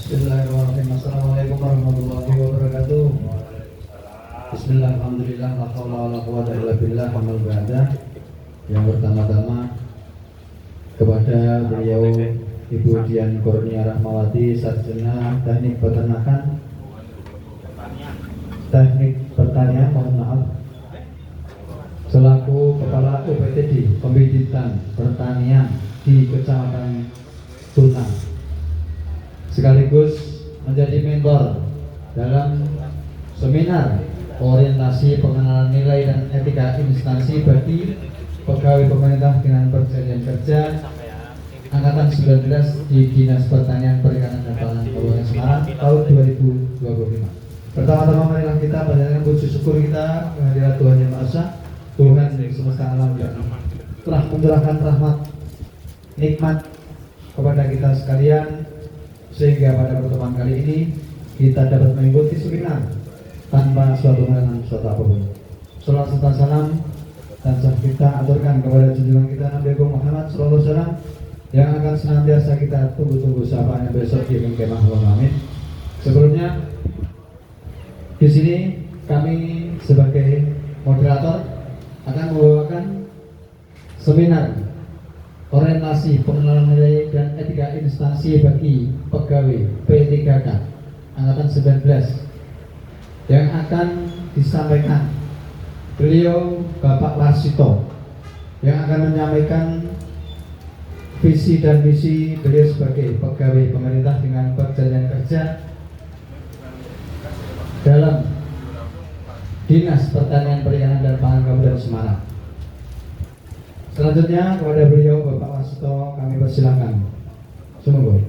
Bismillahirrahmanirrahim. Assalamualaikum warahmatullahi wabarakatuh. Bismillah, alhamdulillah, la haula wala quwwata illa billah, amal ba'da. Yang pertama-tama kepada beliau Ibu Dian Kurnia Rahmawati, Sarjana Teknik Peternakan, Teknik Pertanian, mohon maaf, selaku Kepala UPTD Pembibitan Pertanian di Kecamatan Tunang, sekaligus menjadi mentor dalam seminar orientasi pengenalan nilai dan etika instansi bagi pegawai pemerintah dengan perjanjian kerja Angkatan 19 di Dinas Pertanian Perikanan dan Pangan Kabupaten Semarang tahun 2025. Pertama-tama marilah kita panjatkan puji syukur kita kehadirat Tuhan Yang Maha Esa, Tuhan semesta alam yang telah mencurahkan rahmat nikmat kepada kita sekalian, sehingga pada pertemuan kali ini kita dapat mengikuti seminar tanpa suatu halangan suatu apapun. Salam serta salam dan kita aturkan kepada junjungan kita Nabi Muhammad SAW yang akan senantiasa kita tunggu-tunggu sapaan besok di kemah amin. Sebelumnya di sini kami sebagai moderator akan membawakan seminar orientasi pengenalan nilai dan etika instansi bagi pegawai P3K Angkatan 19 yang akan disampaikan beliau Bapak Warsito, yang akan menyampaikan visi dan misi beliau sebagai pegawai pemerintah dengan perjanjian kerja dalam Dinas Pertanian Perikanan dan Pangan Kabupaten Semarang. Selanjutnya kepada beliau Bapak Warsito kami persilakan. Semoga.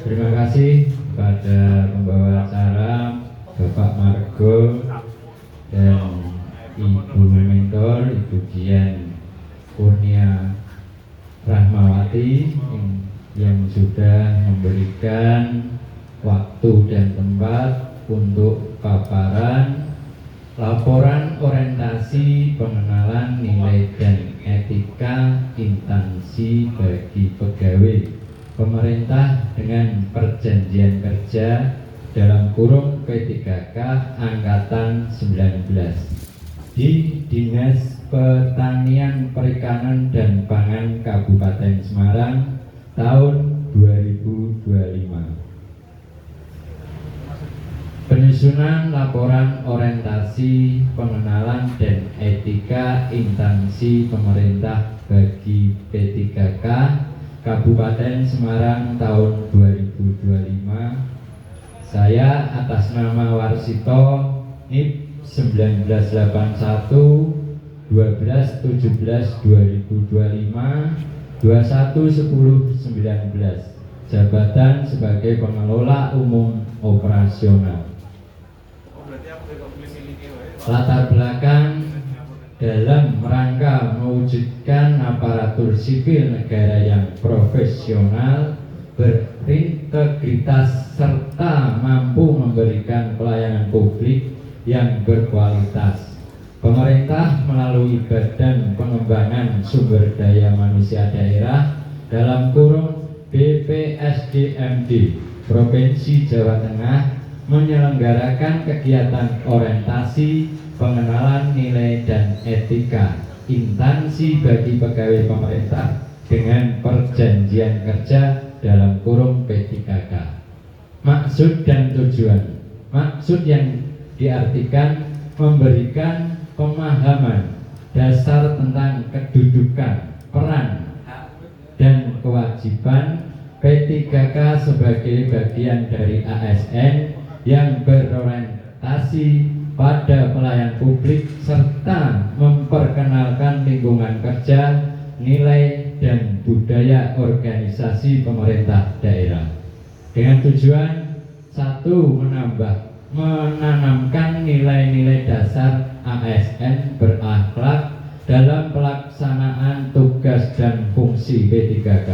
Terima kasih kepada pembawa acara Bapak Margo dan Ibu Mentor Ibu Dian Kurnia Rahmawati yang sudah memberikan waktu dan tempat untuk paparan laporan orientasi pengenalan nilai dan etika instansi bagi pegawai pemerintah dengan perjanjian kerja dalam kurung P3K Angkatan 19 di Dinas Pertanian Perikanan dan Pangan Kabupaten Semarang tahun 2025. Penyusunan laporan orientasi pengenalan dan etika instansi pemerintah bagi P3K Kabupaten Semarang tahun 2025. Saya atas nama Warsito NIP 1981 12 17 2025 21 10 19 jabatan sebagai pengelola umum operasional. Latar belakang dalam rangka mewujudkan aparatur sipil negara yang profesional, berintegritas serta mampu memberikan pelayanan publik yang berkualitas. Pemerintah melalui Badan Pengembangan Sumber Daya Manusia Daerah dalam kurung BPSDMD Provinsi Jawa Tengah menyelenggarakan kegiatan orientasi pengenalan nilai dan etika instansi bagi pegawai pemerintah dengan perjanjian kerja dalam kurung P3K. Maksud dan tujuan. Maksud yang diartikan memberikan pemahaman dasar tentang kedudukan, peran, dan kewajiban P3K sebagai bagian dari ASN yang berorientasi pada pelayan publik serta memperkenalkan lingkungan kerja, nilai, dan budaya organisasi pemerintah daerah dengan tujuan satu, menanamkan nilai-nilai dasar ASN berakhlak dalam pelaksanaan tugas dan fungsi P3K.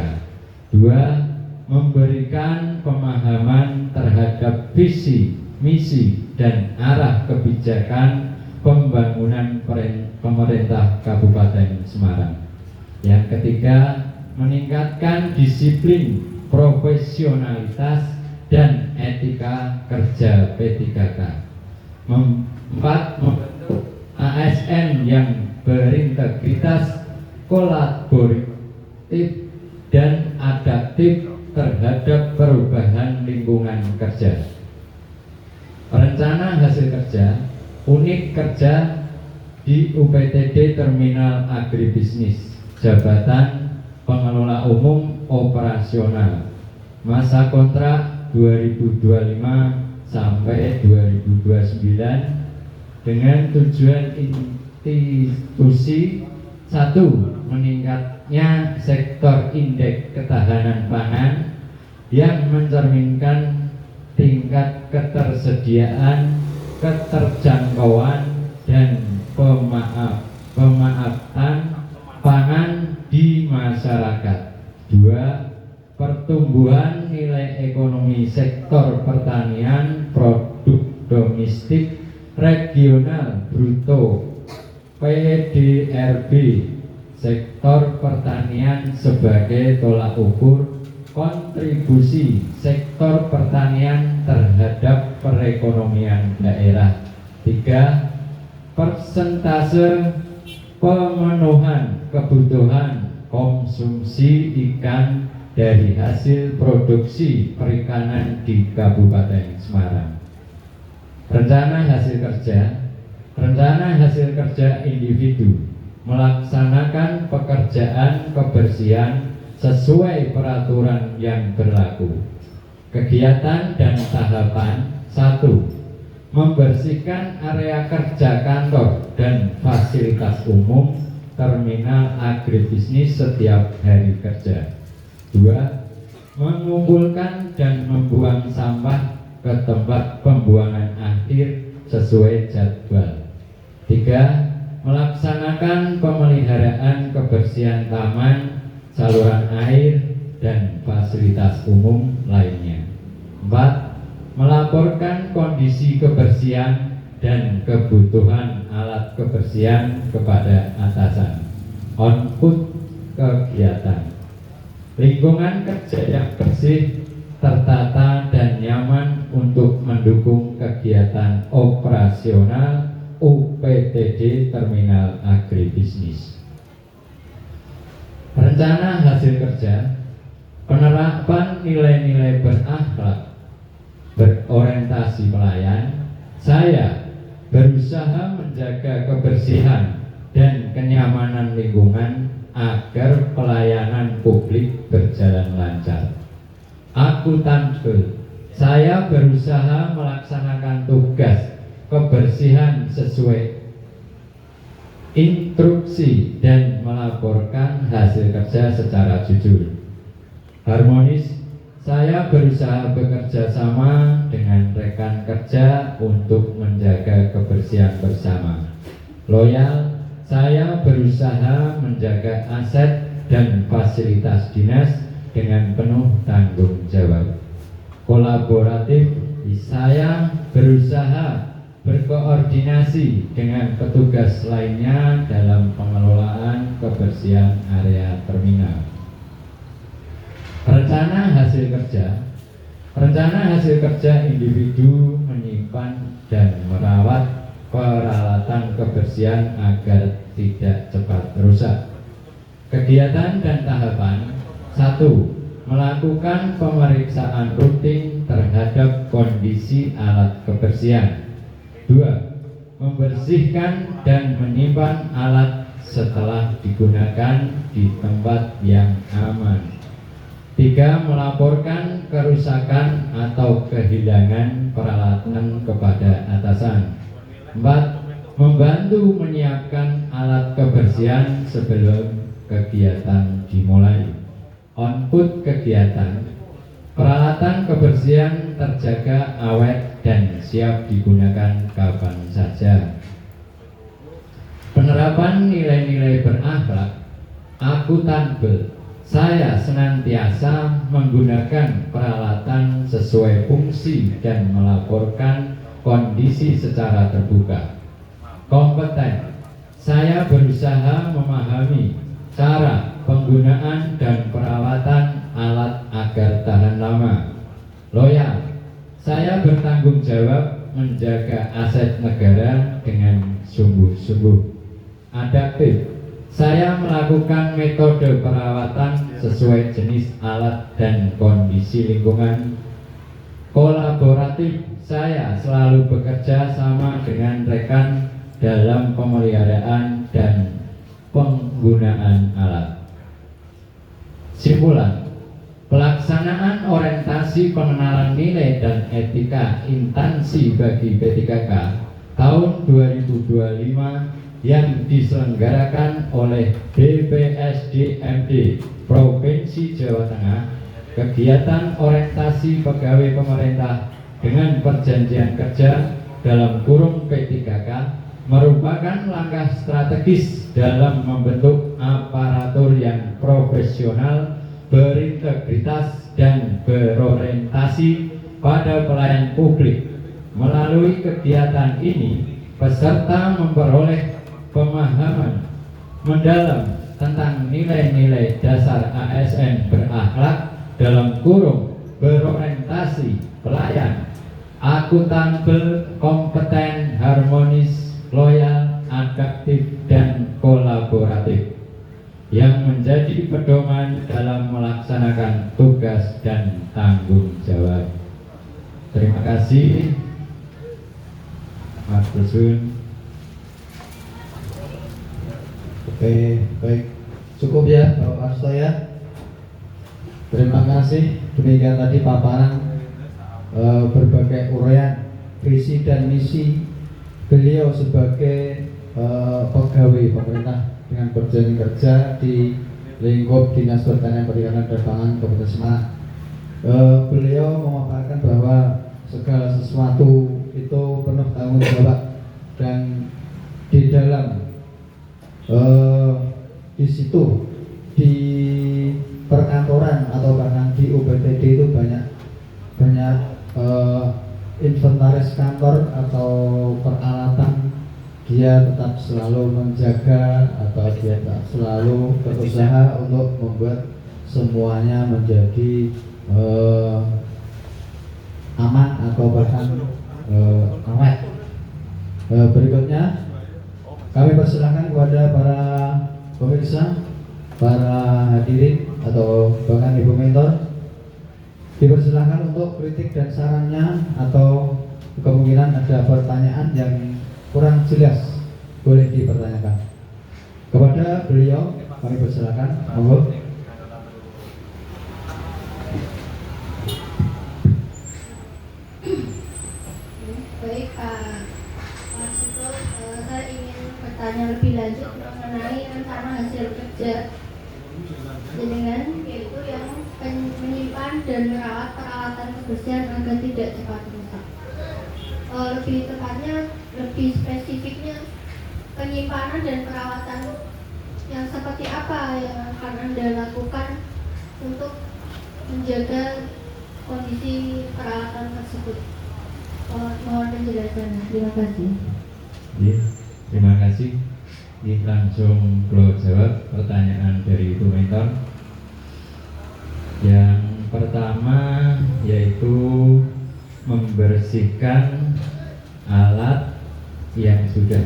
2. Memberikan pemahaman terhadap visi, misi, dan arah kebijakan pembangunan pemerintah Kabupaten Semarang. Yang ketiga, meningkatkan disiplin, profesionalitas, dan etika kerja P3K. Empat, membentuk ASN yang berintegritas, kolaboratif, dan adaptif terhadap perubahan lingkungan kerja. Rencana hasil kerja, unit kerja di UPTD Terminal Agribisnis, jabatan pengelola umum operasional, masa kontrak 2025 sampai 2029, dengan tujuan institusi: 1. Meningkatnya sektor indeks ketahanan pangan yang mencerminkan tingkat ketersediaan, keterjangkauan, dan pemaafan pangan di masyarakat. 2. Pertumbuhan nilai ekonomi sektor pertanian produk domestik regional bruto PDRB sektor pertanian sebagai tolak ukur kontribusi sektor pertanian terhadap perekonomian daerah. 3. Persentase pemenuhan kebutuhan konsumsi ikan dari hasil produksi perikanan di Kabupaten Semarang. Rencana hasil kerja individu: melaksanakan pekerjaan kebersihan sesuai peraturan yang berlaku. Kegiatan dan tahapan: 1. Membersihkan area kerja kantor dan fasilitas umum terminal agribisnis setiap hari kerja. 2. Mengumpulkan dan membuang sampah ke tempat pembuangan akhir sesuai jadwal. 3. Melaksanakan pemeliharaan kebersihan taman, saluran air, dan fasilitas umum lainnya. 4. Melaporkan kondisi kebersihan dan kebutuhan alat kebersihan kepada atasan. Output kegiatan: lingkungan kerja yang bersih, tertata, dan nyaman untuk mendukung kegiatan operasional UPTD Terminal Agribisnis. Rencana hasil kerja: penerapan nilai-nilai berakhlak, berorientasi pelayan. Saya berusaha menjaga kebersihan dan kenyamanan lingkungan agar pelayanan publik berjalan lancar. Akuntabel: saya berusaha melaksanakan tugas kebersihan sesuai instruksi dan melaporkan hasil kerja secara jujur. Harmonis: saya berusaha bekerja sama dengan rekan kerja untuk menjaga kebersihan bersama. Loyal: saya berusaha menjaga aset dan fasilitas dinas dengan penuh tanggung jawab. Kolaboratif: saya berusaha berkoordinasi dengan petugas lainnya dalam pengelolaan kebersihan area terminal. Rencana hasil kerja: rencana hasil kerja individu menyimpan dan merawat peralatan kebersihan agar tidak cepat rusak. Kegiatan dan tahapan: 1. Melakukan pemeriksaan rutin terhadap kondisi alat kebersihan. 2. Membersihkan dan menyimpan alat setelah digunakan di tempat yang aman. 3. Melaporkan kerusakan atau kehilangan peralatan kepada atasan. 4. Membantu menyiapkan alat kebersihan sebelum kegiatan dimulai. Output kegiatan: peralatan kebersihan terjaga awet dan siap digunakan kapan saja. Penerapan nilai-nilai berakhlak. Akuntabel: saya senantiasa menggunakan peralatan sesuai fungsi dan melaporkan kondisi secara terbuka. kompeten. Saya berusaha memahami cara penggunaan dan perawatan alat agar tahan lama. Loyal. Saya bertanggung jawab menjaga aset negara dengan sungguh-sungguh. Adaptif. Saya melakukan metode perawatan sesuai jenis alat dan kondisi lingkungan. Kolaboratif. Saya selalu bekerja sama dengan rekan dalam pemeliharaan dan penggunaan alat. Simpulan. Pelaksanaan orientasi pengenalan nilai dan etika instansi bagi P3K tahun 2025 yang diselenggarakan oleh BPSDMD Provinsi Jawa Tengah. Kegiatan orientasi pegawai pemerintah dengan perjanjian kerja dalam kurung P3K merupakan langkah strategis dalam membentuk aparatur yang profesional, berintegritas dan berorientasi pada pelayan publik. Melalui kegiatan ini, peserta memperoleh pemahaman mendalam tentang nilai-nilai dasar ASN berakhlak dalam kurung berorientasi pelayan, akuntabel, kompeten, harmonis, loyal, adaptif dan kolaboratif, yang menjadi pedoman dalam melaksanakan tugas dan tanggung jawab. Terima kasih, Mas Dusun. Oke, baik. Cukup ya Bapak Arsto ya. Terima kasih. Demikian tadi paparan berbagai uraian visi dan misi beliau sebagai pegawai pemerintah dengan perjanjian kerja di lingkup Dinas Pertanian Perikanan dan Pangan Kabupaten Semarang. Beliau memaparkan bahwa segala sesuatu itu penuh tanggung jawab, dan di dalam di situ, di perkantoran atau bahkan di UPTD itu banyak inventaris kantor atau peralatan. Dia tetap selalu menjaga atau dia tetap selalu berusaha untuk membuat semuanya menjadi aman atau bahkan awet. Berikutnya kami persilahkan kepada para pemirsa, para hadirin atau bahkan ibu mentor, dipersilahkan untuk kritik dan sarannya, atau kemungkinan ada pertanyaan yang kurang jelas boleh dipertanyakan kepada beliau. Kami persilahkan, monggo. Baik Pak Marsito, saya ingin bertanya lebih lanjut mengenai rencana hasil kerja jenengan, yaitu yang menyimpan dan merawat peralatan kebersihan agar tidak cepat rusak. Lebih tepatnya, lebih spesifiknya, penyimpanan dan perawatan yang seperti apa yang akan Anda lakukan untuk menjaga kondisi peralatan tersebut? Mohon penjelasannya. Terima kasih. Ya, terima kasih. Ini langsung beliau jawab pertanyaan dari Ibu Mentor. Yang pertama yaitu membersihkan alat yang sudah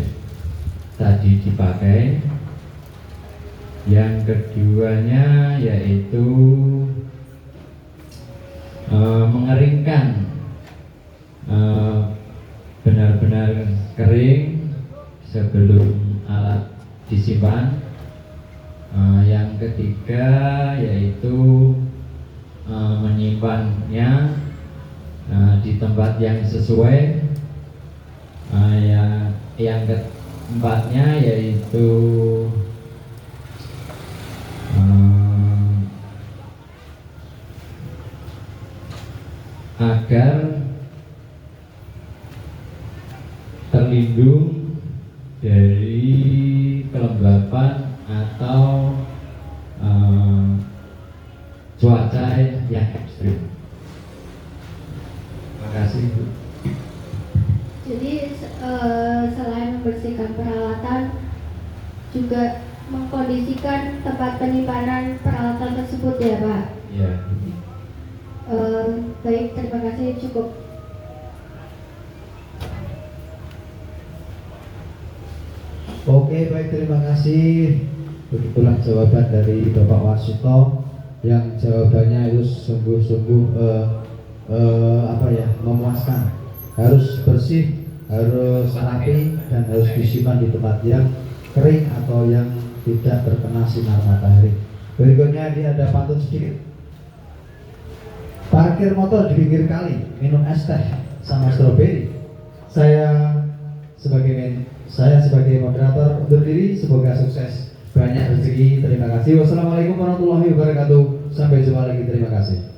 tadi dipakai. Yang keduanya yaitu mengeringkan benar-benar kering sebelum alat disimpan. Yang ketiga yaitu menyimpannya di tempat yang sesuai. Yang keempatnya yaitu agar terlindung dari kelembapan atau cuaca yang ekstrim. Terima kasih, Bu. Jadi selain membersihkan peralatan, juga mengkondisikan tempat penyimpanan peralatan tersebut ya Pak. Ya. Baik, terima kasih, cukup. Oke, baik, terima kasih. Begitulah jawaban dari Bapak Warsito yang jawabannya itu sungguh-sungguh memuaskan. Harus bersih, harus rapi, dan harus disimpan di tempat yang kering atau yang tidak terkena sinar matahari. Berikutnya dia ada pantun sedikit. Parkir motor di pinggir kali, minum es teh sama stroberi. Saya sebagai moderator undur diri, semoga sukses, banyak rezeki. Terima kasih. Wassalamualaikum warahmatullahi wabarakatuh. Sampai jumpa lagi. Terima kasih.